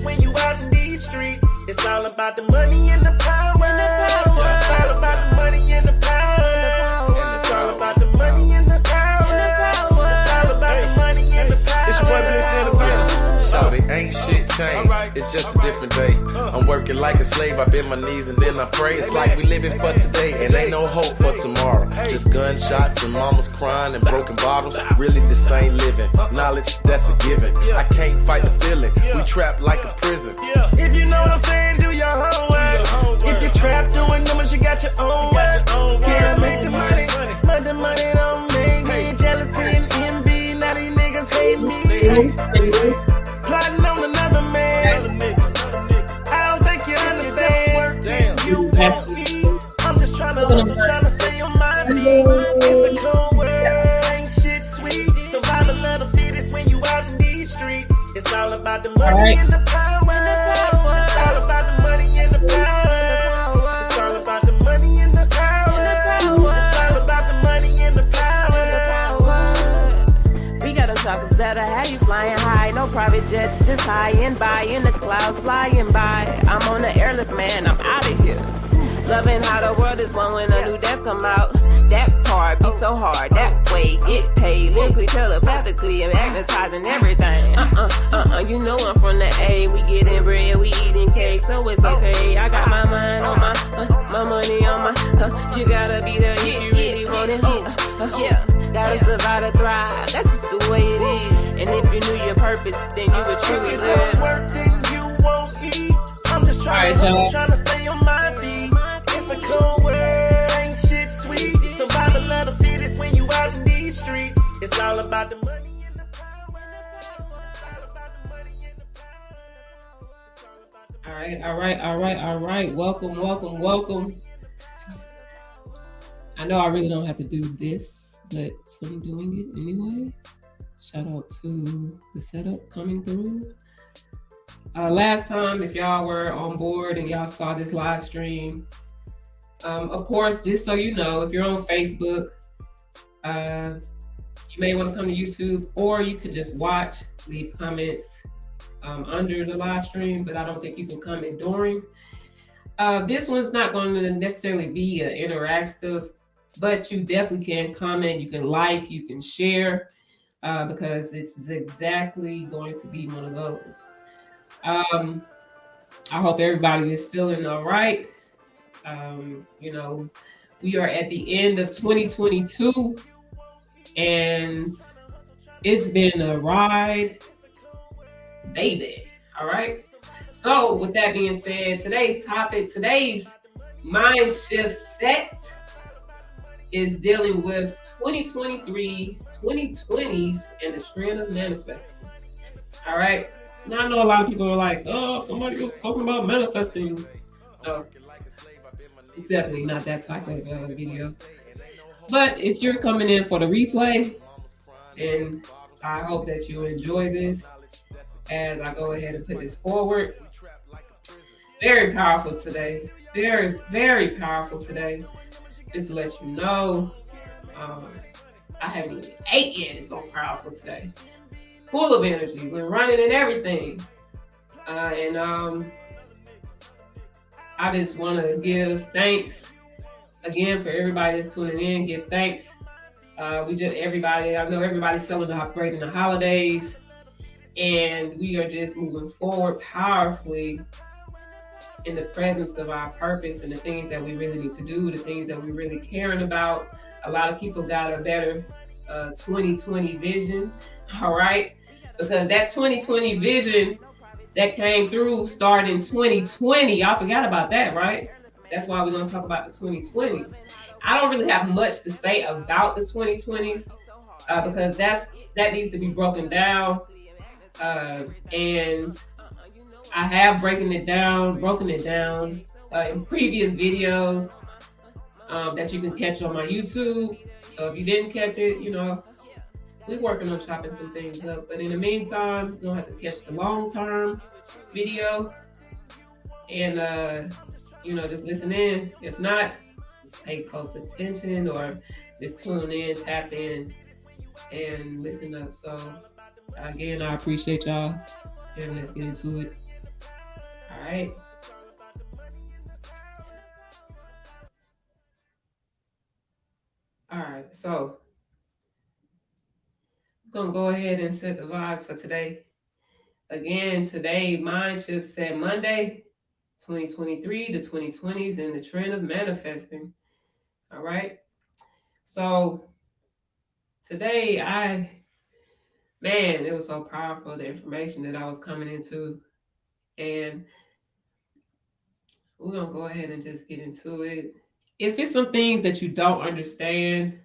fitness when you out in these streets. It's all about the money and the power. It's all about the money and the power. It's all about the money and the power. It's all about the money and the power. It's your boy Bliss Entertainer. Shawty, ain't shit changed. It's just a different day. I'm working like a slave. I bend my knees and then I pray. It's like we living for today and ain't no hope for tomorrow. Just gunshots and mamas crying and broken bottles. Really, this ain't living. Knowledge, that's a given. I can't fight the feeling. We trapped like a prison. If you know what I'm saying, do your homework. If you're trapped doing numbers, you got your own work. Can't make the money, but the money don't make me. Jealousy and envy, now these niggas hate me. Plotting on another man. I don't think you understand. You want me. I'm just trying to stay on my feet. It's a cold world, ain't shit sweet. Survival of the fittest when you out in these streets. It's all about the money and the power. It's all about the money and the power. It's all about the money and the power. It's all about the money and the power. We got them choppers that'll have you flying high. No private jets, just high and by. In the clouds flying by. I'm on the airlift, man, I'm out of here. Loving how the world is one when a new death come out. That part be so hard, that way get paid. Lyrically, telepathically, and magnetizing everything. You know I'm from the A. We getting bread, we eating cake, so it's okay. I got my mind on my money on my. You gotta be there if you really want it. Gotta survive to thrive. That's just the way it is. And if you knew your purpose, then you would truly live. Work, then you won't eat. I'm just trying to stay on my feet. It's a cold world, ain't shit sweet. Survival of the fittest when you out in these streets. It's all about the money and the power. It's all about the money and the power. It's all about the All right. Welcome. I know I really don't have to do this, but I'm doing it anyway. Shout out to the setup coming through. Last time, if y'all were on board and y'all saw this live stream, of course, just so you know, if you're on Facebook, you may want to come to YouTube, or you could just watch, leave comments under the live stream, but I don't think you can comment during. This one's not going to necessarily be interactive, but you definitely can comment, you can like, you can share, because it's exactly going to be one of those. I hope everybody is feeling all right. We are at the end of 2022 and it's been a ride, baby. All right. So with that being said, today's MindShift Set is dealing with 2023, 2020's, and the trend of manifesting. All right. Now I know a lot of people are like, oh, somebody was talking about manifesting. No, it's definitely not that type of video. But if you're coming in for the replay, then I hope that you enjoy this as I go ahead and put this forward. Very powerful today. Very, very powerful today. Just to let you know, I haven't even ate yet. It's so powerful today. Full of energy. We're running and everything. I just want to give thanks again for everybody that's tuning in. Give thanks. I know everybody's celebrating the holidays, and we are just moving forward powerfully in the presence of our purpose and the things that we really need to do, the things that we're really caring about. A lot of people got a better 2020 vision, all right? Because that 2020 vision that came through started in 2020. Y'all forgot about that, right? That's why we're going to talk about the 2020s. I don't really have much to say about the 2020s because that needs to be broken down. And I have broken it down in previous videos that you can catch on my YouTube. So if you didn't catch it, we're working on chopping some things up. But in the meantime, you don't have to catch the long-term video. And, just listen in. If not, just pay close attention or just tune in, tap in, and listen up. So, again, I appreciate y'all. And let's get into it. right. All right. So I'm going to go ahead and set the vibes for today. Again, today, MindShift Set Monday, 2023, the 2020's, and the trend of manifesting. All right. So today, it was so powerful, the information that I was coming into. And we're going to go ahead and just get into it. If it's some things that you don't understand,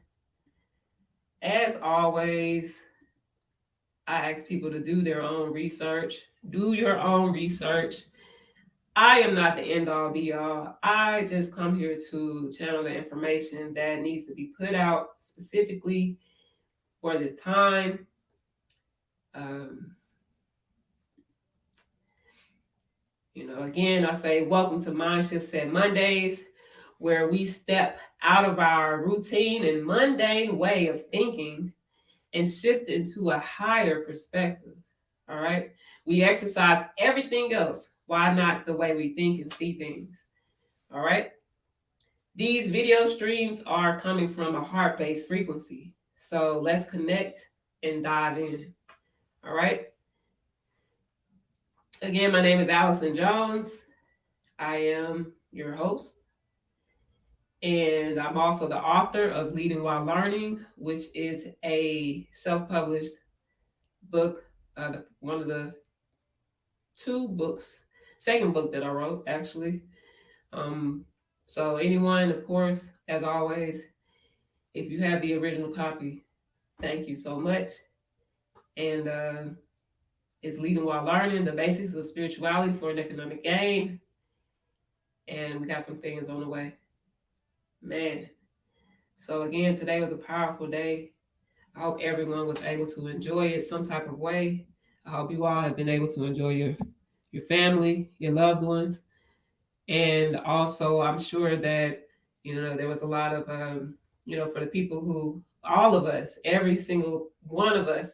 as always, I ask people to do their own research. Do your own research. I am not the end all be all. I just come here to channel the information that needs to be put out specifically for this time. Again, I say welcome to MindShift Set Mondays, where we step out of our routine and mundane way of thinking and shift into a higher perspective. All right. We exercise everything else. Why not the way we think and see things? All right. These video streams are coming from a heart-based frequency. So let's connect and dive in. All right. Again, my name is Allison Jones. I am your host. And I'm also the author of Leading While Learning, which is a self-published book, one of the second book that I wrote, actually. So anyone, of course, as always, if you have the original copy, thank you so much. And it's Leading While Learning, the basics of spirituality for an economic gain. And we got some things on the way. Man. So again, today was a powerful day. I hope everyone was able to enjoy it some type of way. I hope you all have been able to enjoy your family, your loved ones. And also, I'm sure that, there was a lot of, for the people who, all of us, every single one of us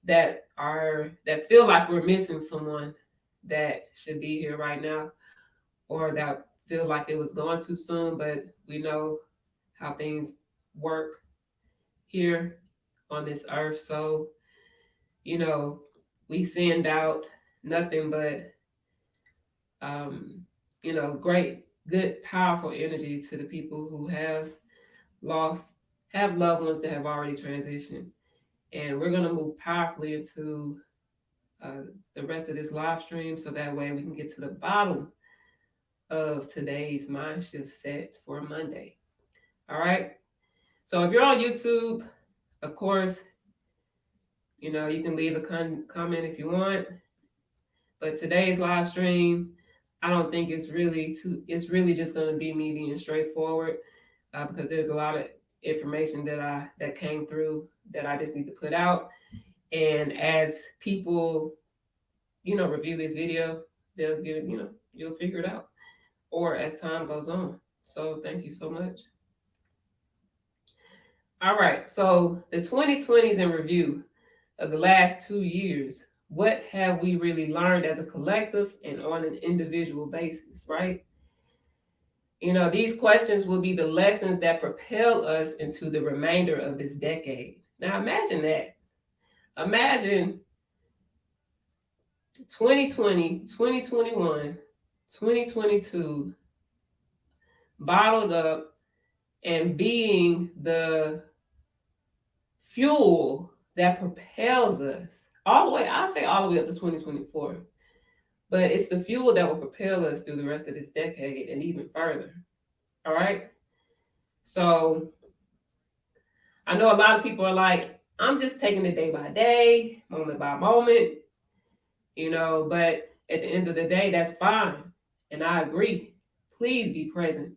that feel like we're missing someone that should be here right now, or that feel like it was gone too soon, but we know how things work here on this earth. So, we send out nothing but, great, good, powerful energy to the people who have loved ones that have already transitioned. And we're going to move powerfully into the rest of this live stream, so that way we can get to the bottom of today's MindShift Set for Monday. All right. So if you're on YouTube, of course, you can leave a comment if you want. But today's live stream, I don't think it's really just going to be me being straightforward, because there's a lot of information that came through that I just need to put out. And as people, review this video, they'll get it, you'll figure it out, or as time goes on. So thank you so much. All right. So the 2020's in review of the last 2 years. What have we really learned as a collective and on an individual basis, right? These questions will be the lessons that propel us into the remainder of this decade. Now imagine that. Imagine 2020, 2021, 2022 bottled up and being the fuel that propels us all the way, I'll say all the way up to 2024. But it's the fuel that will propel us through the rest of this decade and even further. All right? So I know a lot of people are like, I'm just taking it day by day, moment by moment, but at the end of the day, that's fine. And I agree. Please be present.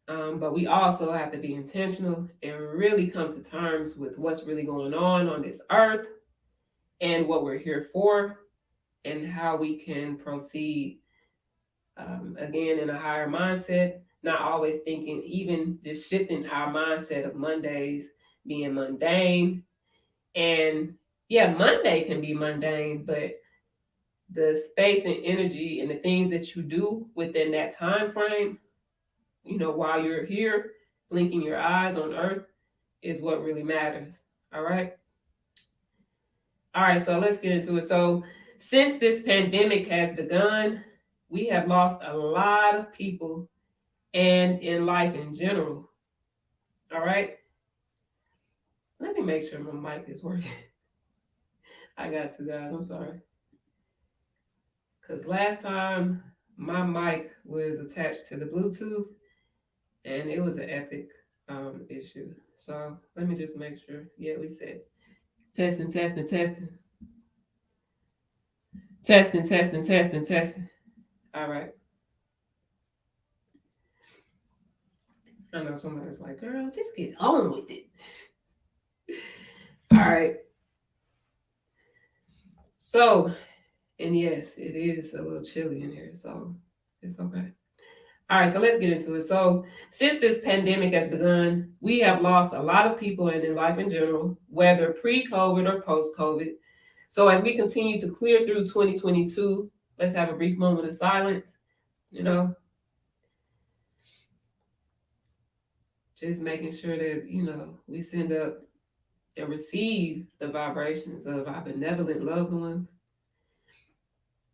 But we also have to be intentional and really come to terms with what's really going on this earth and what we're here for and how we can proceed, again, in a higher mindset, not always thinking, even just shifting our mindset of Mondays being mundane. And yeah, Monday can be mundane, but the space and energy and the things that you do within that time frame, while you're here, blinking your eyes on earth, is what really matters. All right. All right. So let's get into it. So since this pandemic has begun, we have lost a lot of people and in life in general. All right. Let me make sure my mic is working. I got to, guys. I'm sorry. Because last time my mic was attached to the Bluetooth and it was an epic issue. So let me just make sure. Yeah, we said testing. All right. I know somebody's like, girl, just get on with it. All right. So, and yes, it is a little chilly in here, so it's okay. All right, so let's get into it. So, since this pandemic has begun, we have lost a lot of people and in life in general, whether pre-COVID or post-COVID. So, as we continue to clear through 2022, let's have a brief moment of silence. Just making sure that, we send up and receive the vibrations of our benevolent loved ones.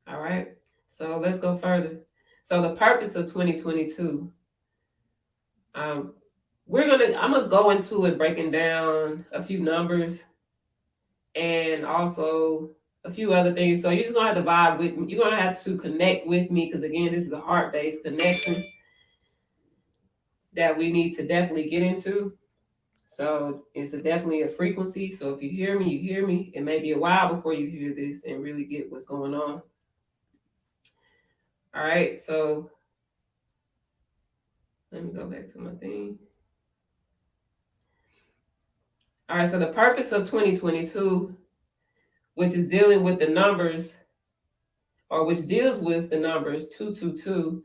All right, so let's go further. So the purpose of 2022, I'm gonna go into it breaking down a few numbers and also a few other things. So you're just gonna have to vibe with me. You're gonna have to connect with me because again, this is a heart-based connection that we need to definitely get into. So it's definitely a frequency. So if you hear me, you hear me. It may be a while before you hear this and really get what's going on. All right, so let me go back to my thing. All right, so the purpose of 2022, which is dealing with the numbers, or which deals with the numbers 222,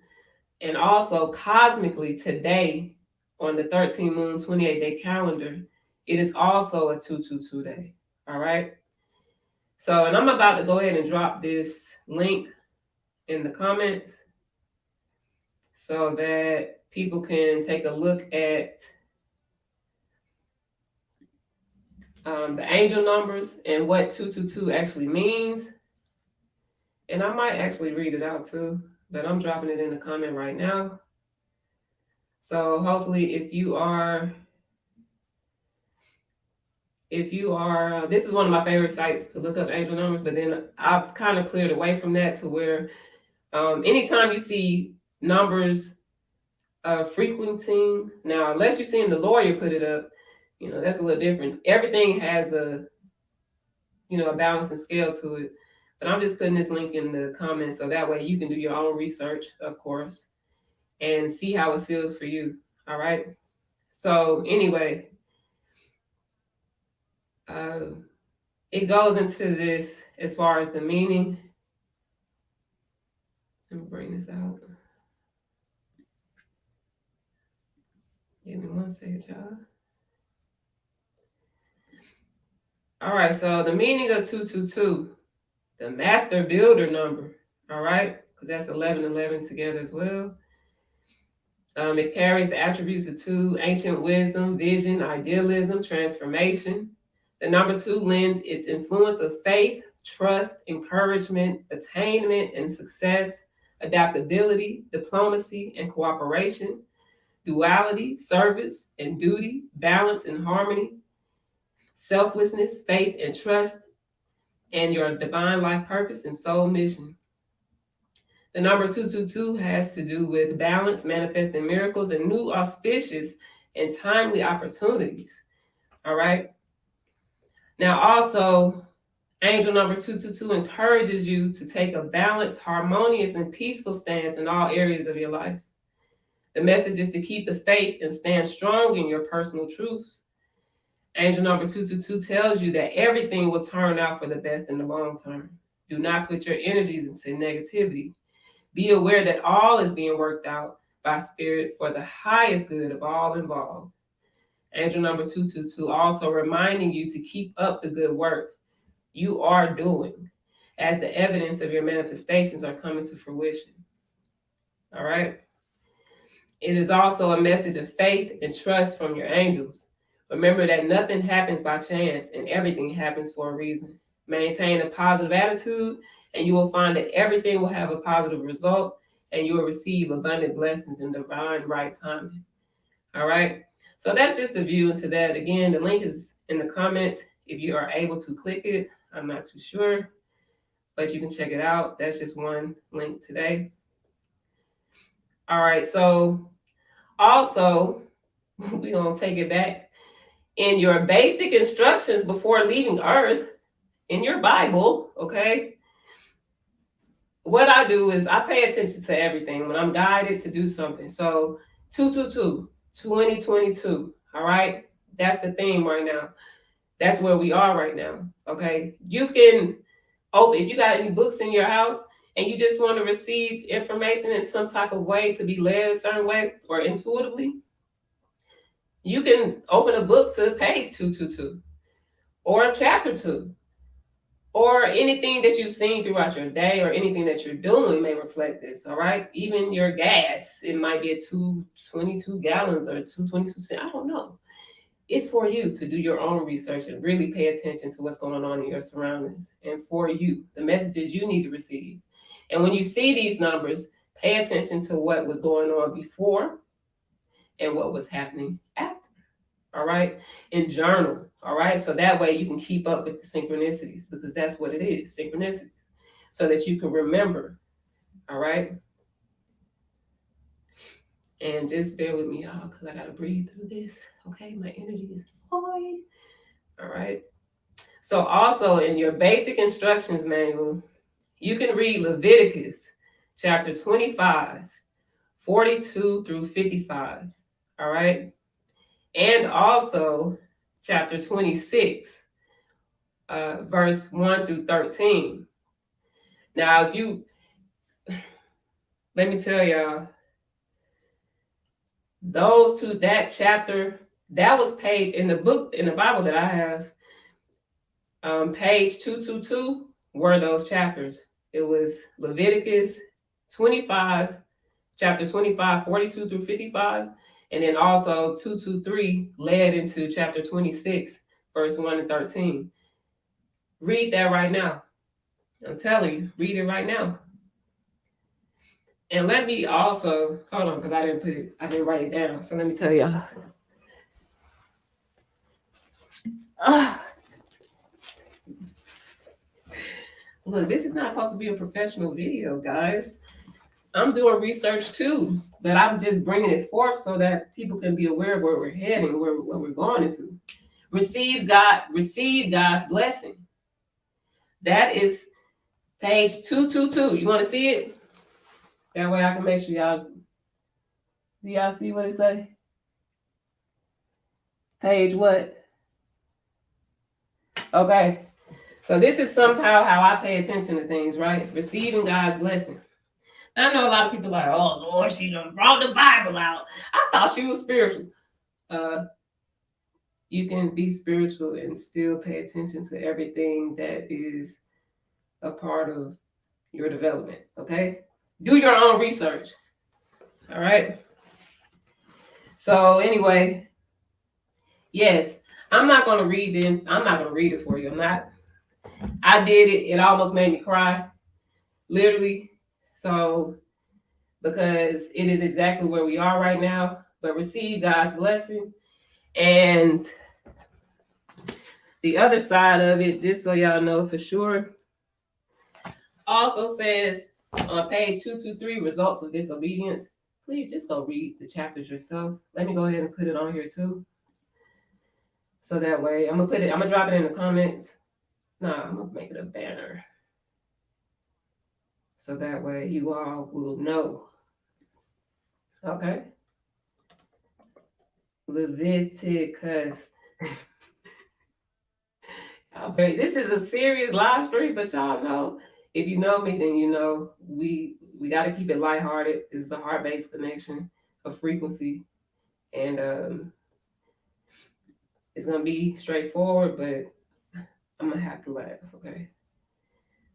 and also cosmically today on the 13 moon 28-day calendar, it is also a 222 day. All right. So, and I'm about to go ahead and drop this link in the comments so that people can take a look at the angel numbers and what 222 actually means. And I might actually read it out too, but I'm dropping it in the comment right now. So hopefully if you are, this is one of my favorite sites to look up angel numbers, but then I've kind of cleared away from that to where anytime you see numbers frequenting, now unless you're seeing the lawyer put it up, that's a little different. Everything has a balance and scale to it. But I'm just putting this link in the comments so that way you can do your own research, of course, and see how it feels for you. All right. So anyway, it goes into this as far as the meaning. Let me bring this out. Give me 1 second, y'all. All right, so the meaning of 222, the master builder number, all right, because that's 1111 together as well. It carries the attributes of 2, ancient wisdom, vision, idealism, transformation. The number 2 lends its influence of faith, trust, encouragement, attainment, and success, adaptability, diplomacy, and cooperation, duality, service, and duty, balance and harmony, selflessness, faith, and trust, and your divine life purpose and soul mission. The number 222 has to do with balance, manifesting miracles, and new auspicious and timely opportunities. All right. Now, also, angel number 222 encourages you to take a balanced, harmonious, and peaceful stance in all areas of your life. The message is to keep the faith and stand strong in your personal truths. Angel number 222 tells you that everything will turn out for the best in the long term. Do not put your energies into negativity. Be aware that all is being worked out by spirit for the highest good of all involved. Angel number 222 also reminding you to keep up the good work you are doing. as the evidence of your manifestations are coming to fruition. All right. It is also a message of faith and trust from your angels. Remember that nothing happens by chance and everything happens for a reason. Maintain a positive attitude, and you will find that everything will have a positive result, and you will receive abundant blessings in divine right timing. All right. So that's just a view into that. Again, the link is in the comments if you are able to click it. I'm not too sure, but you can check it out. That's just one link today. All right. So also, we're going to take it back. In your basic instructions before leaving Earth, in your Bible, okay, what I do is I pay attention to everything when I'm guided to do something. So 222, 2022, all right? That's the theme right now. That's where we are right now, okay? You can open, if you got any books in your house and you just want to receive information in some type of way to be led a certain way or intuitively, you can open a book to page 222 or chapter 2 or anything that you've seen throughout your day or anything that you're doing may reflect this, all right? Even your gas, it might be a 222 gallons or 222 cents, I don't know. It's for you to do your own research and really pay attention to what's going on in your surroundings and for you, the messages you need to receive. And when you see these numbers, pay attention to what was going on before and what was happening after, all right? And journal, all right? So that way you can keep up with the synchronicities because that's what it is, synchronicities, so that you can remember, all right? And just bear with me, y'all, because I got to breathe through this, okay? My energy is high, all right? So also in your basic instructions manual, you can read Leviticus chapter 25, 42 through 55, all right? And also chapter 26, verse 1 through 13. Now, if you, let me tell y'all, those two, that chapter, that was page in the book, in the Bible that I have, page 222 were those chapters. It was Leviticus 25, chapter 25, 42 through 55. And then also 223 led into chapter 26, verse 1 and 13. Read that right now. I'm telling you, read it right now. And let me also, hold on, because I didn't write it down. So let me tell y'all. Look, this is not supposed to be a professional video, guys. I'm doing research too, but I'm just bringing it forth so that people can be aware of where we're heading, where we're going into. Receive God's blessing. That is page 222. You want to see it? That way I can make sure y'all, do y'all see what it say? Page what? Okay. So this is somehow how I pay attention to things, right? Receiving God's blessing. I know a lot of people are like, oh, Lord, she done brought the Bible out. I thought she was spiritual. You can be spiritual and still pay attention to everything that is a part of your development, okay? Do your own research, all right? So anyway, yes, I'm not going to read this. I'm not going to read it for you. I'm not. I did it. It almost made me cry, literally. So, because it is exactly where we are right now, but receive God's blessing. And the other side of it, just so y'all know for sure, also says on page 223, results of disobedience. Please just go read the chapters yourself. Let me go ahead and put it on here too. So that way, I'm gonna drop it in the comments. No, I'm gonna make it a banner. So that way you all will know. Okay. Leviticus. This is a serious live stream, but y'all know, if you know me, then you know we got to keep it lighthearted. This is a heart-based connection, a frequency, and it's gonna be straightforward, but I'm gonna have to laugh. Okay.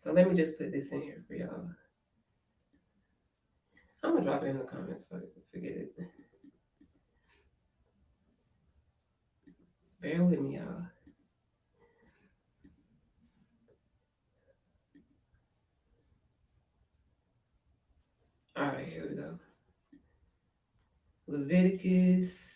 So let me just put this in here for y'all. I'm gonna drop it in the comments so I can forget it. Bear with me, y'all. All right, here we go. Leviticus.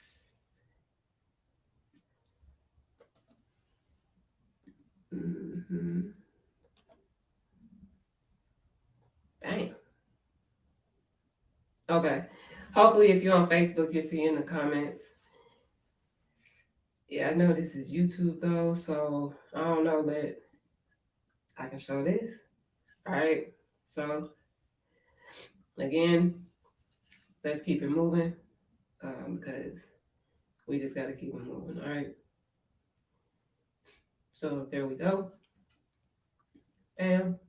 Bam. Okay. Hopefully, if you're on Facebook, you're seeing the comments. Yeah, I know this is YouTube though, so I don't know, but I can show this. All right. So again, let's keep it moving because we just got to keep it moving. All right. So there we go. Bam.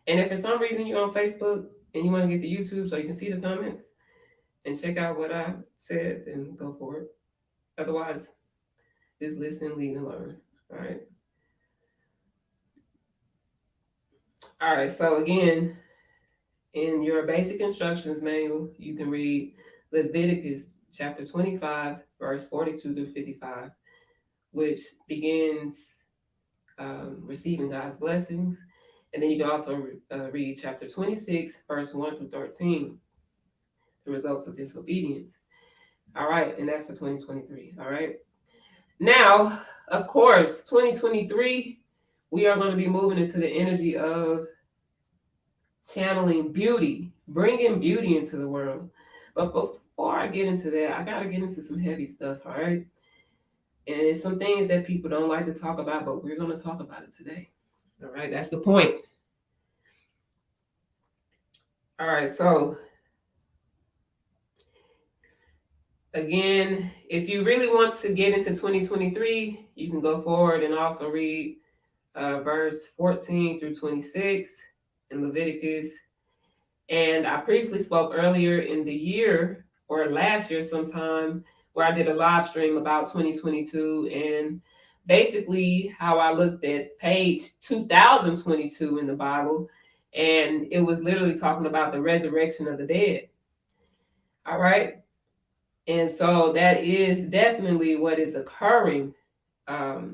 And if for some reason you're on Facebook and you want to get to YouTube so you can see the comments and check out what I said, then go for it. Otherwise, just listen, lead, and learn. All right. All right. So again, in your basic instructions manual, you can read Leviticus chapter 25, verse 42 through 55, which begins receiving God's blessings. And then you can also read chapter 26, verse 1 through 13, the results of disobedience. All right, and that's for 2023. All right. Now, of course, 2023, we are going to be moving into the energy of channeling beauty, bringing beauty into the world. But before I get into that, I got to get into some heavy stuff, all right? And it's some things that people don't like to talk about, but we're going to talk about it today. All right, that's the point. All right, so again, if you really want to get into 2023, you can go forward and also read verse 14 through 26 in Leviticus. And I previously spoke earlier in the year or last year sometime where I did a live stream about 2022 and basically how I looked at page 2022 in the Bible, and it was literally talking about the resurrection of the dead. All right. And so that is definitely what is occurring right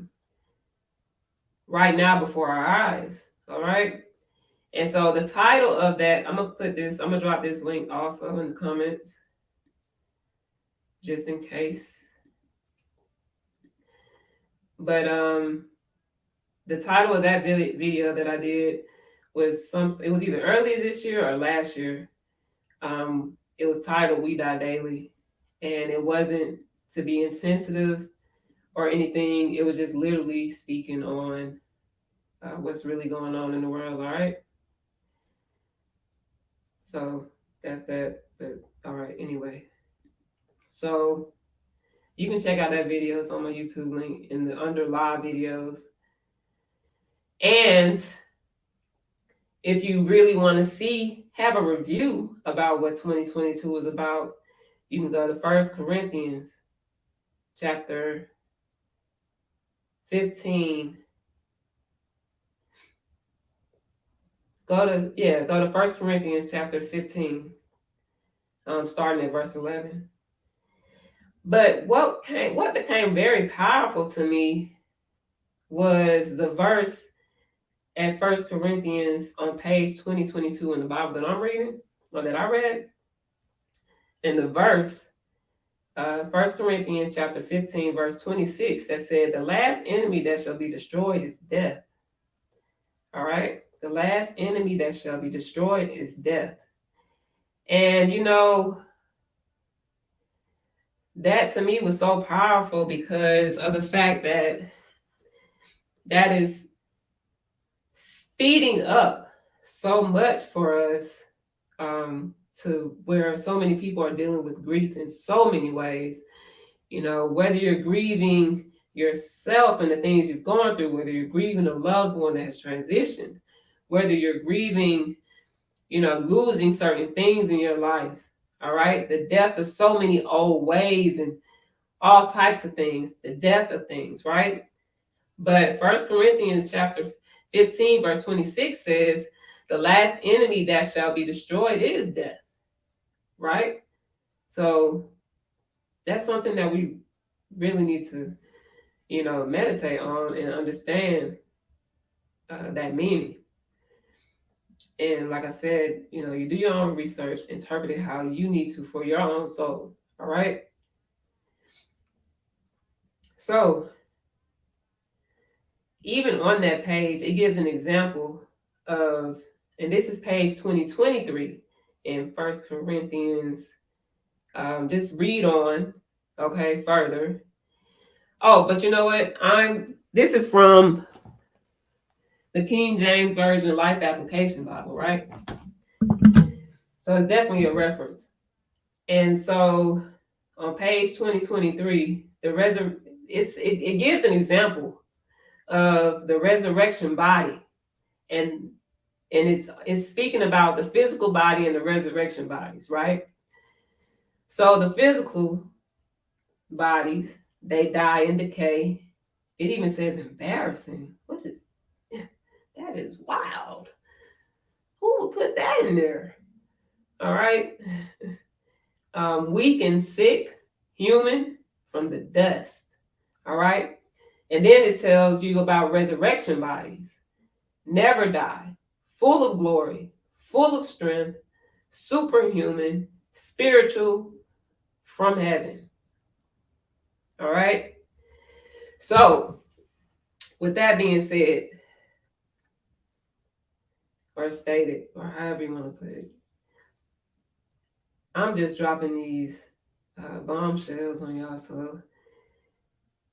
now before our eyes. All right. And so the title of that, I'm going to drop this link also in the comments, just in case. But the title of that video that I did was it was either earlier this year or last year. It was titled "We Die Daily," and it wasn't to be insensitive or anything. It was just literally speaking on what's really going on in the world. All right. So that's that. But all right. Anyway, so you can check out that video. It's on my YouTube link in the under live videos. And if you really want to have a review about what 2022 is about, you can go to 1 Corinthians chapter 15. Go to 1 Corinthians chapter 15, starting at verse 11. But what became very powerful to me was the verse at 1 Corinthians on page 2022 in the Bible that I'm reading, or that I read. And the verse, 1 Corinthians chapter 15, verse 26, that said, the last enemy that shall be destroyed is death. All right? The last enemy that shall be destroyed is death. And, that to me was so powerful because of the fact that is speeding up so much for us to where so many people are dealing with grief in so many ways. Whether you're grieving yourself and the things you've gone through, whether you're grieving a loved one that has transitioned, whether you're grieving, losing certain things in your life, all right? The death of so many old ways and all types of things, the death of things, right? But 1 Corinthians chapter 15, verse 26 says, the last enemy that shall be destroyed is death, right? So that's something that we really need to, meditate on and understand that meaning. And like I said, you do your own research, interpret it how you need to for your own soul, all right? So even on that page, it gives an example of, and this is page 2023 in 1 Corinthians. Just read on, okay, further. Oh, but you know what? This is from the King James Version Life Application Bible, right? So it's definitely a reference. And so on page 2023, it gives an example of the resurrection body, and it's speaking about the physical body and the resurrection bodies, right? So the physical bodies, they die and decay. It even says embarrassing. That is wild. Who would put that in there? All right. Weak and sick, human from the dust. All right. And then it tells you about resurrection bodies. Never die, full of glory, full of strength, superhuman, spiritual, from heaven. All right. So with that being said, or stated, or however you want to put it, I'm just dropping these bombshells on y'all so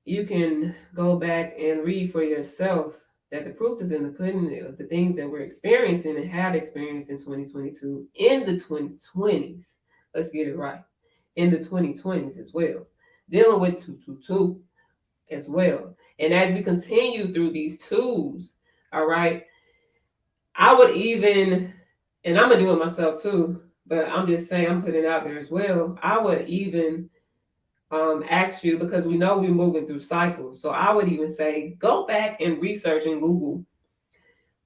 you can go back and read for yourself that the proof is in the pudding of the things that we're experiencing and have experienced in 2022, in the 2020s. Let's get it right. In the 2020s as well. Dealing with 222 as well. And as we continue through these tools, all right, I would even, and I'm going to do it myself too, but I'm just saying, I'm putting it out there as well. I would even ask you, because we know we're moving through cycles. So I would even say, go back and research and Google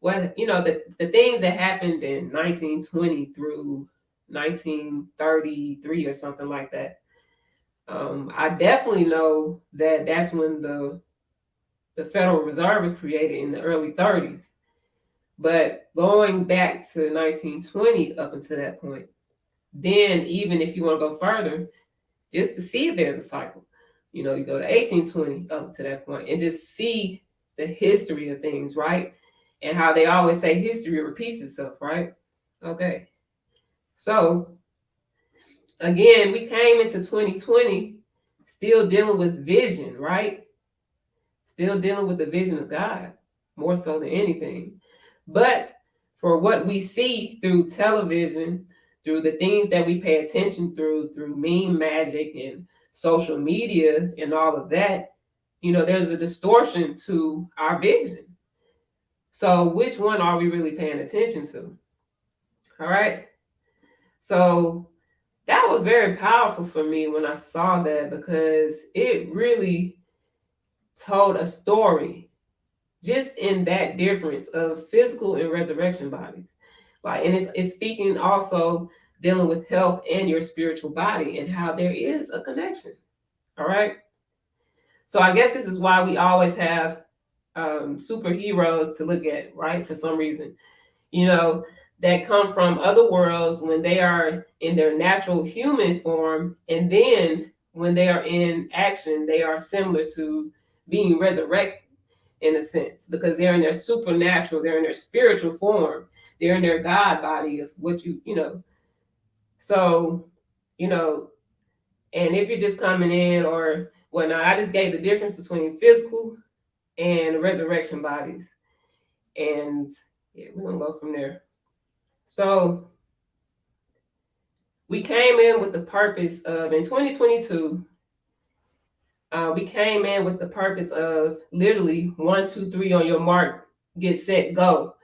what, the things that happened in 1920 through 1933 or something like that. I definitely know that that's when the Federal Reserve was created in the early 30s. But going back to 1920 up until that point, then even if you want to go further, just to see if there's a cycle, you go to 1820 up to that point and just see the history of things, right? And how they always say history repeats itself, right? Okay. So again, we came into 2020 still dealing with vision, right? Still dealing with the vision of God, more so than anything. But for what we see through television, through the things that we pay attention through meme magic and social media and all of that, there's a distortion to our vision. So which one are we really paying attention to? All right. So that was very powerful for me when I saw that, because it really told a story just in that difference of physical and resurrection bodies. Like, and it's speaking also dealing with health and your spiritual body and how there is a connection. All right. So I guess this is why we always have superheroes to look at, right? For some reason, that come from other worlds when they are in their natural human form. And then when they are in action, they are similar to being resurrected in a sense, because they're in their supernatural, they're in their spiritual form, they're in their God body of what So, and if you're just coming in or whatnot, I just gave the difference between physical and resurrection bodies. And yeah, we're going to go from there. So we came in with the purpose of, in 2022, we came in with the purpose of literally 1, 2, 3 on your mark, get set, go,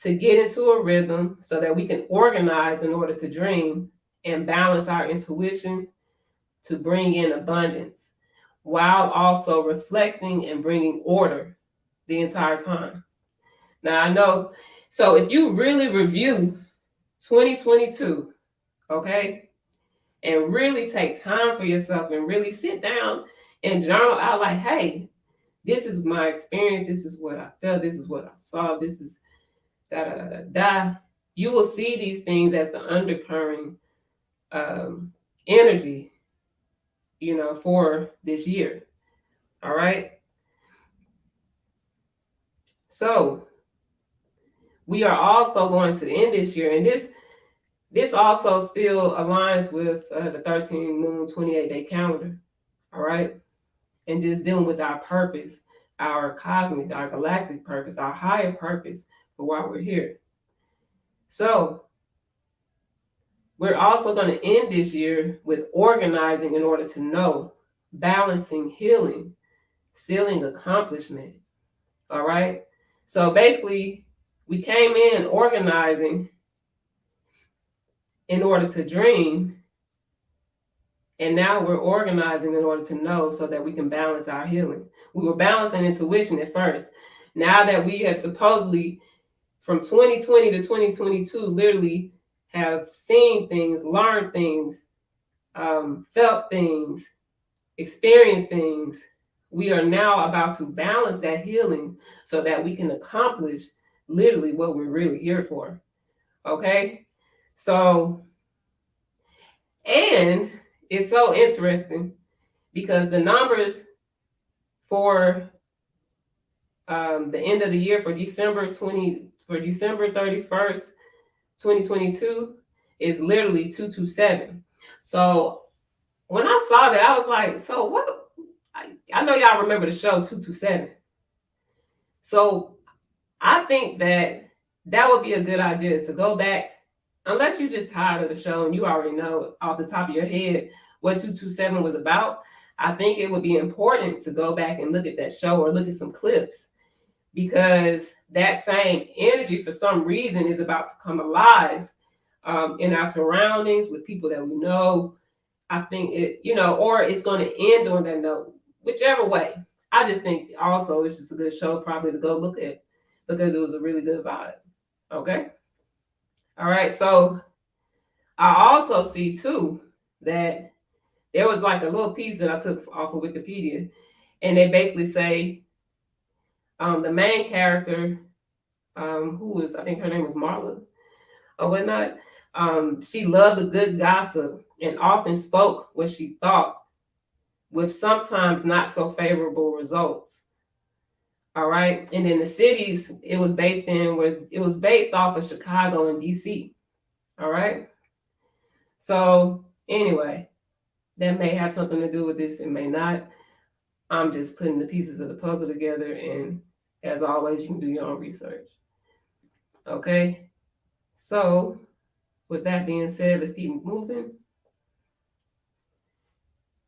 to get into a rhythm so that we can organize in order to dream and balance our intuition to bring in abundance, while also reflecting and bringing order the entire time. Now I know, so if you really review 2022, okay, and really take time for yourself and really sit down and journal out like, hey, this is my experience, this is what I felt, this is what I saw, this is da da da da da. You will see these things as the undercurrent energy, for this year. All right. So we are also going to end this year, and this also still aligns with the 13 moon 28-day calendar. All right. And just dealing with our purpose, our cosmic, our galactic purpose, our higher purpose for why we're here. So we're also going to end this year with organizing in order to know, balancing, healing, sealing accomplishment. All right. So basically, we came in organizing in order to dream. And now we're organizing in order to know so that we can balance our healing. We were balancing intuition at first. Now that we have supposedly, from 2020 to 2022, literally have seen things, learned things, felt things, experienced things, we are now about to balance that healing so that we can accomplish literally what we're really here for. Okay? So, and it's so interesting because the numbers for the end of the year for December 31st, 2022 is literally 227. So when I saw that, I was like, so what? I know y'all remember the show 227. So I think that would be a good idea to go back, unless you're just tired of the show and you already know off the top of your head what 227 was about. I think it would be important to go back and look at that show or look at some clips, because that same energy for some reason is about to come alive in our surroundings with people that we know. I think it, or it's going to end on that note, whichever way. I just think also it's just a good show probably to go look at because it was a really good vibe. Okay. All right. So I also see too that there was like a little piece that I took off of Wikipedia, and they basically say the main character, who was, I think her name was Marla or whatnot, she loved a good gossip and often spoke what she thought, with sometimes not so favorable results. All right. And in the cities it was based off of Chicago and DC. All right. So anyway, that may have something to do with this. It may not. I'm just putting the pieces of the puzzle together. And as always, you can do your own research. Okay. So with that being said, let's keep moving.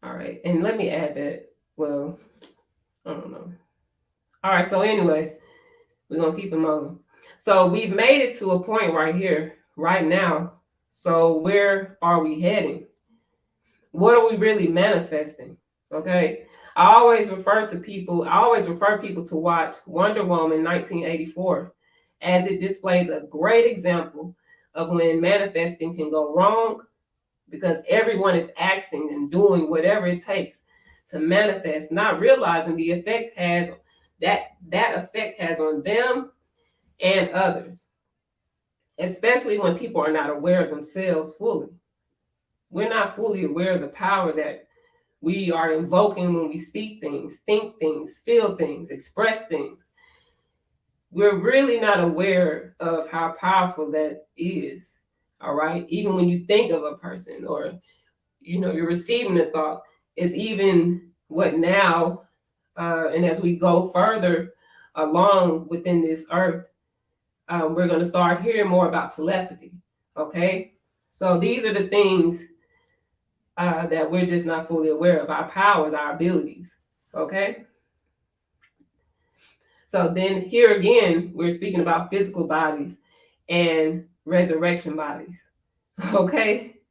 All right. And let me add that. Well, I don't know. All right. So anyway, we're going to keep it moving. So we've made it to a point right here, right now. So where are we heading? What are we really manifesting? Okay. I always refer people to watch Wonder Woman 1984, as it displays a great example of when manifesting can go wrong, because everyone is acting and doing whatever it takes to manifest, not realizing the effect that effect has on them and others, especially when people are not aware of themselves fully. We're not fully aware of the power that we are invoking when we speak things, think things, feel things, express things. We're really not aware of how powerful that is. All right. Even when you think of a person, or, you're receiving a thought, is even what now, and as we go further along within this earth, we're going to start hearing more about telepathy. Okay. So these are the things that we're just not fully aware of, our powers, our abilities. Okay. So then here again, we're speaking about physical bodies and resurrection bodies. Okay.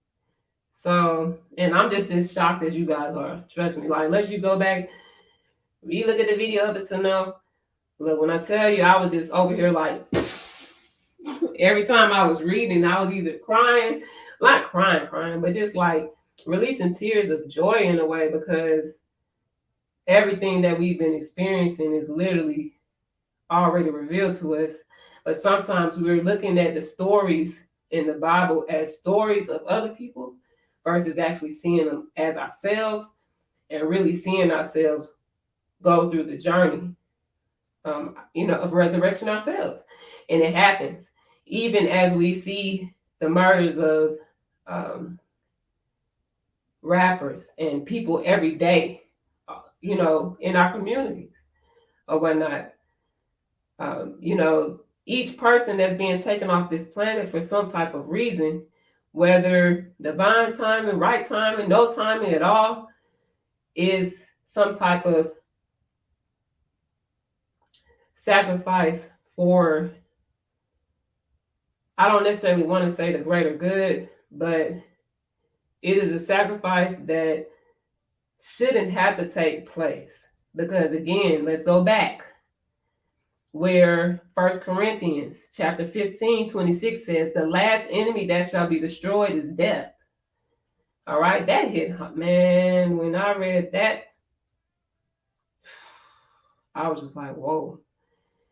So, and I'm just as shocked as you guys are. Trust me. Like, unless you go back, relook at the video up until now, Look, when I tell you, I was just over here like, every time I was reading, I was either crying, not crying, but just like releasing tears of joy in a way, because everything that we've been experiencing is literally already revealed to us. But sometimes we're looking at the stories in the Bible as stories of other people versus actually seeing them as ourselves and really seeing ourselves go through the journey, of resurrection ourselves. And it happens even as we see the murders of rappers and people every day, in our communities or whatnot. Each person that's being taken off this planet for some type of reason, whether divine timing, right timing, no timing at all, is some type of sacrifice for, I don't necessarily want to say the greater good, but it is a sacrifice that shouldn't have to take place. Because again, let's go back where 1 Corinthians chapter 15, 26 says, the last enemy that shall be destroyed is death. All right, that hit, man, when I read that, I was just like, whoa.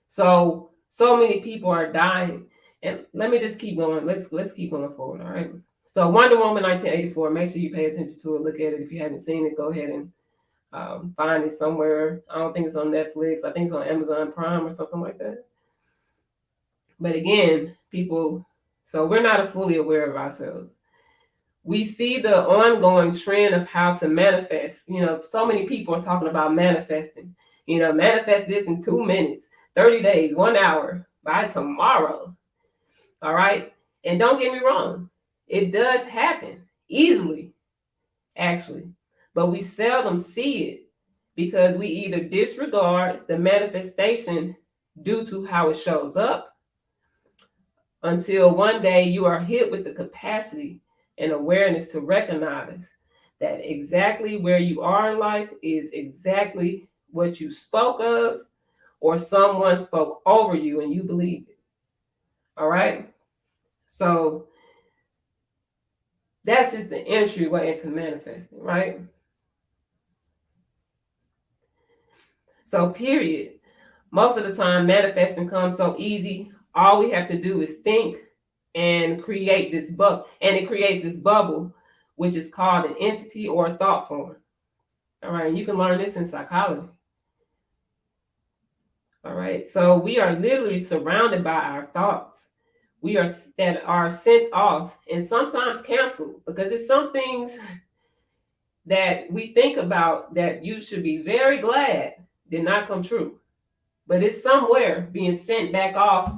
So many people are dying. And let me just keep going. Let's keep going forward, all right? So Wonder Woman 1984, make sure you pay attention to it. Look at it. If you haven't seen it, go ahead and find it somewhere. I don't think it's on Netflix. I think it's on Amazon Prime or something like that. But again, people, so we're not fully aware of ourselves. We see the ongoing trend of how to manifest. So many people are talking about manifesting. Manifest this in 2 minutes, 30 days, 1 hour, by tomorrow. All right? And don't get me wrong. It does happen easily, actually. But we seldom see it because we either disregard the manifestation due to how it shows up until one day you are hit with the capacity and awareness to recognize that exactly where you are in life is exactly what you spoke of or someone spoke over you and you believed it. All right? So that's just the entryway into manifesting, right? So period. Most of the time, manifesting comes so easy. All we have to do is think and create this bubble. And it creates this bubble, which is called an entity or a thought form. All right. You can learn this in psychology. All right. So we are literally surrounded by our thoughts. That are sent off and sometimes canceled, because it's some things that we think about that you should be very glad did not come true. But it's somewhere being sent back off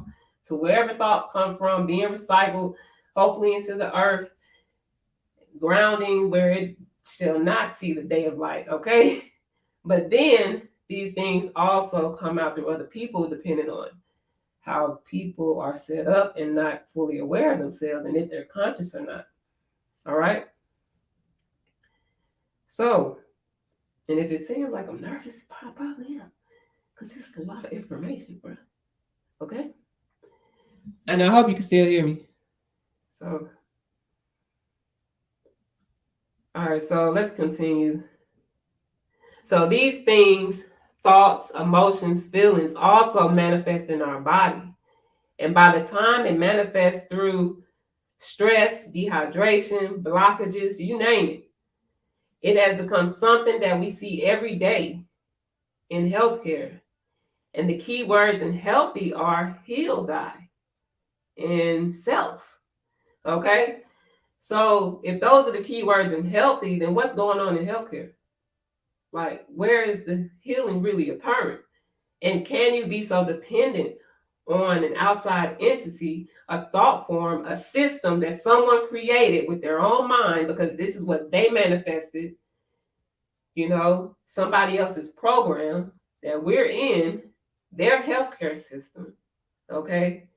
to wherever thoughts come from, being recycled, hopefully into the earth, grounding where it shall not see the day of light, okay? But then these things also come out through other people, depending on how people are set up and not fully aware of themselves and if they're conscious or not, all right? So, and if it seems like I'm nervous, I probably am. Because it's a lot of information, bro. Okay? And I hope you can still hear me. So, all right, so let's continue. So these things, thoughts, emotions, feelings, also manifest in our body. And by the time it manifests through stress, dehydration, blockages, you name it, it has become something that we see every day in healthcare. And the key words in healthy are heal, die, and self. Okay? So if those are the key words in healthy, then what's going on in healthcare? Like, where is the healing really occurring? And can you be so dependent on an outside entity, a thought form, a system that someone created with their own mind, because this is what they manifested, somebody else's program that we're in, their healthcare system, okay?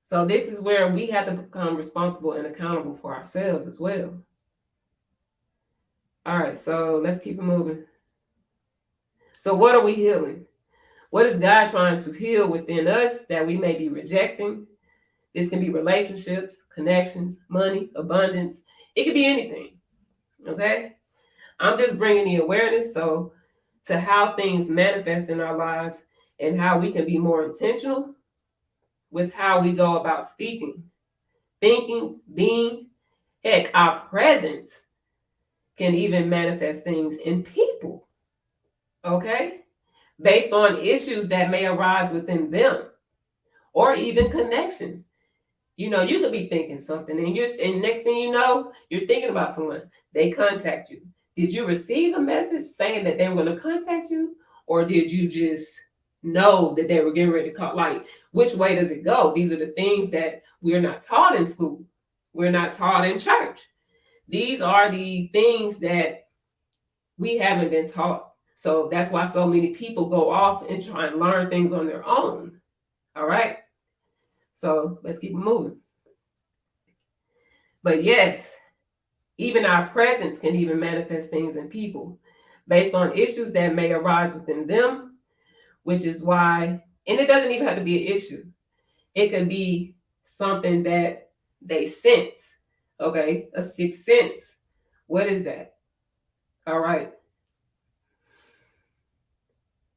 So this is where we have to become responsible and accountable for ourselves as well. All right, so let's keep it moving. So what are we healing? What is God trying to heal within us that we may be rejecting? This can be relationships, connections, money, abundance. It could be anything, okay? I'm just bringing the awareness to how things manifest in our lives and how we can be more intentional with how we go about speaking, thinking, being. Heck, our presence can even manifest things in people, okay? Based on issues that may arise within them or even connections. You know, you could be thinking something and next thing you know, you're thinking about someone. They contact you. Did you receive a message saying that they were going to contact you? Or did you just know that they were getting ready to call? Like, which way does it go? These are the things that we're not taught in school. We're not taught in church. These are the things that we haven't been taught. So that's why so many people go off and try and learn things on their own. All right. So let's keep moving. But yes, even our presence can even manifest things in people based on issues that may arise within them, which is why, and it doesn't even have to be an issue. It could be something that they sense. Okay, a sixth sense. What is that? All right.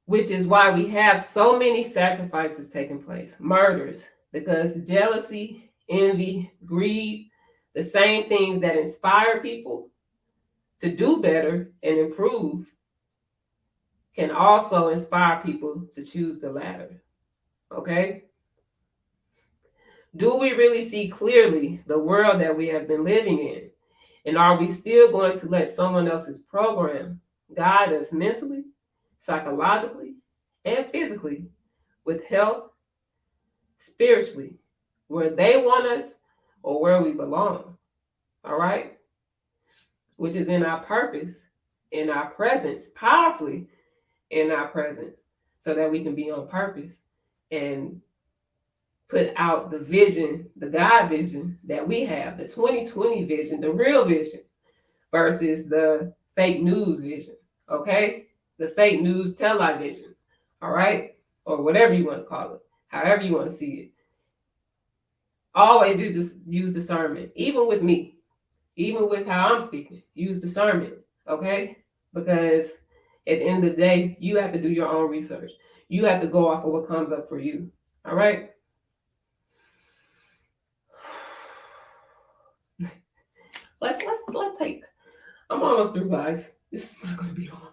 Which is why we have so many sacrifices taking place, murders, because jealousy, envy, greed, the same things that inspire people to do better and improve can also inspire people to choose the latter. Okay? Do we really see clearly the world that we have been living in? And are we still going to let someone else's program guide us mentally, psychologically, and physically with health, spiritually, where they want us or where we belong? All right? Which is in our purpose, in our presence, powerfully in our presence, so that we can be on purpose and put out the vision, the God vision that we have, the 2020 vision, the real vision, versus the fake news vision, okay? The fake news television, all right? Or whatever you want to call it, however you want to see it. Always use discernment, even with me, even with how I'm speaking, use discernment, okay? Because at the end of the day, you have to do your own research. You have to go off of what comes up for you, all right? Let's take, I'm almost through, guys. This is not going to be long.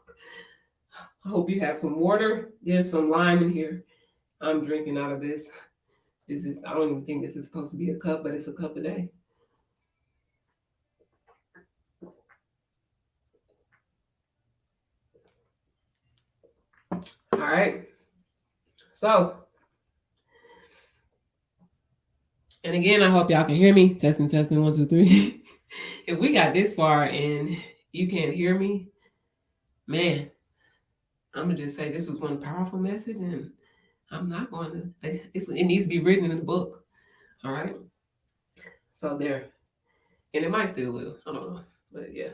I hope you have some water. There's some lime in here. I'm drinking out of this. I don't even think this is supposed to be a cup, but it's a cup a day. All right. So, and again, I hope y'all can hear me. Testing, 1, 2, 3. If we got this far and you can't hear me, man, I'm going to just say this was one powerful message, and I'm not going to, it needs to be written in the book. All right. So there, and it might still will. I don't know, but yeah.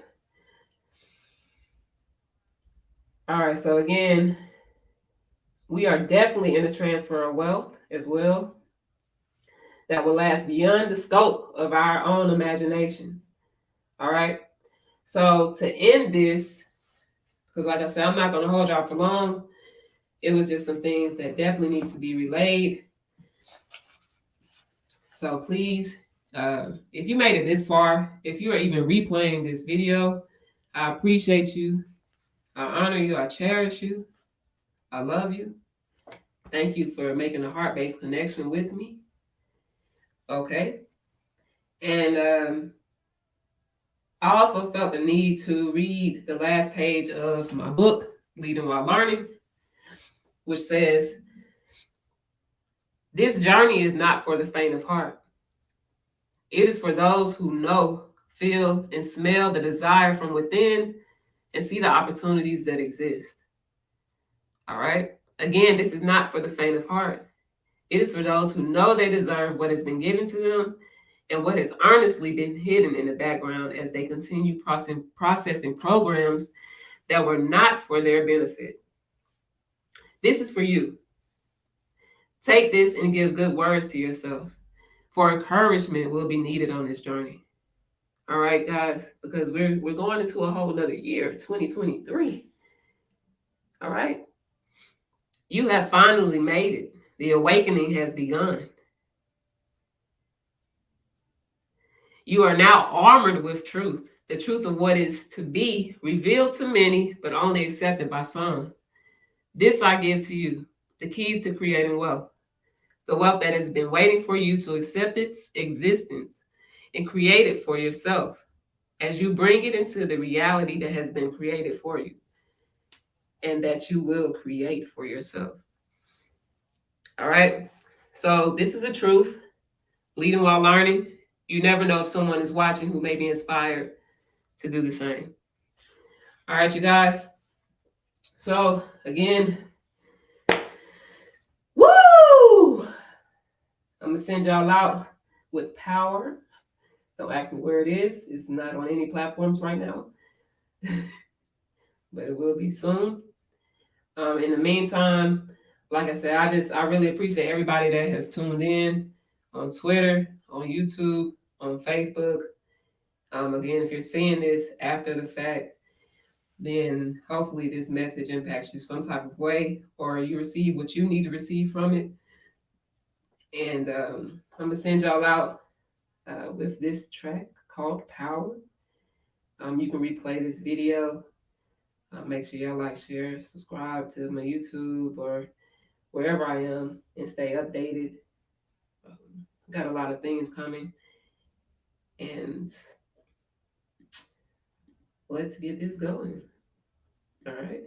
All right. So again, we are definitely in a transfer of wealth as well that will last beyond the scope of our own imaginations. All right. So to end this, because like I said, I'm not going to hold y'all for long. It was just some things that definitely needs to be relayed. So please, if you made it this far, if you are even replaying this video, I appreciate you. I honor you. I cherish you. I love you. Thank you for making a heart-based connection with me. Okay. And I also felt the need to read the last page of my book, Leading While Learning, which says, this journey is not for the faint of heart. It is for those who know, feel, and smell the desire from within and see the opportunities that exist. All right. Again, this is not for the faint of heart. It is for those who know they deserve what has been given to them and what has earnestly been hidden in the background as they continue processing programs that were not for their benefit. This is for you. Take this and give good words to yourself, for encouragement will be needed on this journey. All right, guys, because we're going into a whole nother year, 2023. All right. You have finally made it. The awakening has begun. You are now armored with truth, the truth of what is to be revealed to many, but only accepted by some. This I give to you, the keys to creating wealth, the wealth that has been waiting for you to accept its existence and create it for yourself as you bring it into the reality that has been created for you and that you will create for yourself. All right. So this is a truth, leading while learning. You never know if someone is watching who may be inspired to do the same. All right, you guys. So again, woo! I'm going to send y'all out with power. Don't ask me where it is. It's not on any platforms right now, but it will be soon. In the meantime, like I said, I really appreciate everybody that has tuned in on Twitter, on YouTube, on Facebook. Again, if you're seeing this after the fact, then hopefully this message impacts you some type of way, or you receive what you need to receive from it. And I'm going to send y'all out with this track called Power. You can replay this video. Make sure y'all like, share, subscribe to my YouTube or wherever I am and stay updated. Got a lot of things coming. And let's get this going. All right.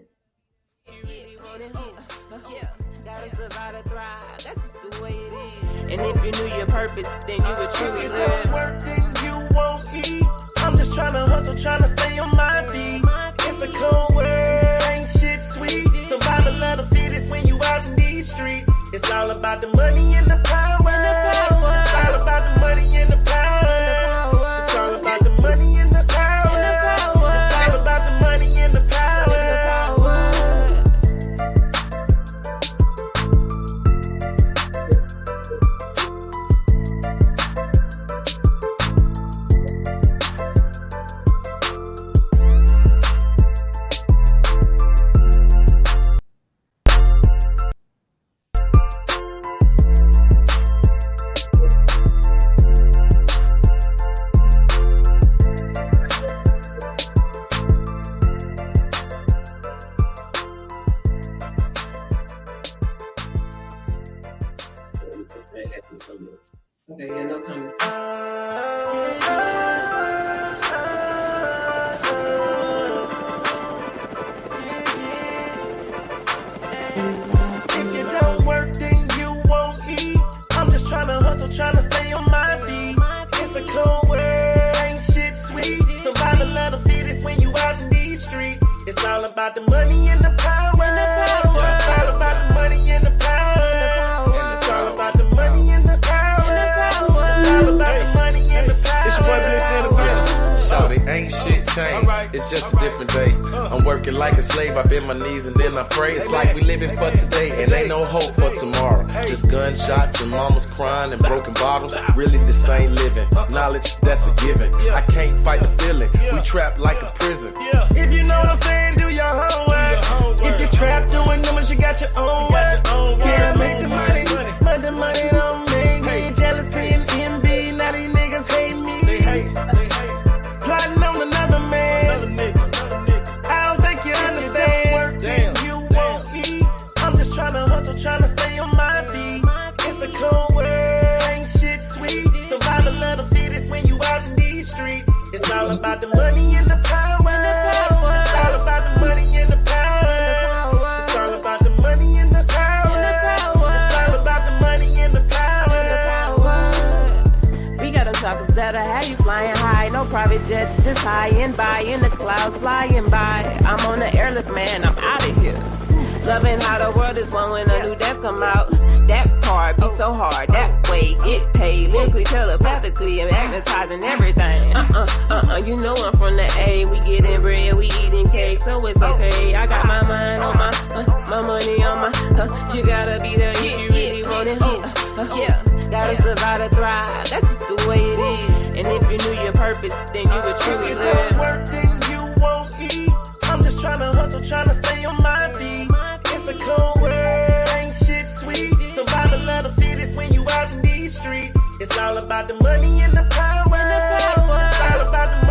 Gotta survive to thrive. That's just the way it is. And if you knew your purpose, then you would truly live. Work, then you won't eat. I'm just trying to hustle, trying to stay on my feet. It's a cold world, ain't shit sweet. Survival of the fittest when you out in these streets. It's all about the money and the power. It's all about the money and the power. It's all about the money and the power. It's all about the money and the power. Okay, yeah, no comments. If you don't work, then you won't eat. I'm just trying to hustle, trying to stay on my feet. It's a cold world, ain't shit sweet. Survival of the fittest when you out in these streets. It's all about the money and the power. It's all about the money and the power. It's all about the money and the power. It's all about the money and the power. It's your boy Bliss Entertainment. Shawty, ain't shit changed, it's just a different day. I'm working like a slave, I bend my knees and then I pray. It's like we living for today and ain't no hope for tomorrow. Just gunshots and mamas crying and broken bottles. Really this ain't living, knowledge that's a given. I can't fight the feeling, we trapped like a prison. If you know what I'm saying, do your homework. If you're trapped doing numbers, you got your own work. Can't make the money, but the money don't make me. Jealousy and envy, now these niggas hate me. Plotting on another man. I don't think you understand. Then you won't eat. I'm just trying to hustle, trying to stay on my feet. It's a cold world, ain't shit sweet. Survival of the fittest when you out in these streets. It's all about the money and the power. It's all about the money and the power. It's all about the money and the power. It's all about the money and the power. We got them choppers that'll have you flying high. No private jets, just high and by. In the clouds flying by. I'm on the airlift, man, I'm out of here. Loving how the world is one when a new dance come out. That part be so hard, that way get paid. Lyrically, telepathically, and advertising everything. You know I'm from the A. We getting bread, we eating cake, so it's okay. I got my mind on my money on my. You gotta be there if you really want it. Gotta survive to thrive. That's just the way it is. And if you knew your purpose, then you would truly If it live. don't work, then you won't eat. I'm just tryna hustle, tryna stay on my feet. It's a cold world, ain't shit sweet. Survival of the fittest when you out in these streets. It's all about the money and the power. It's all about the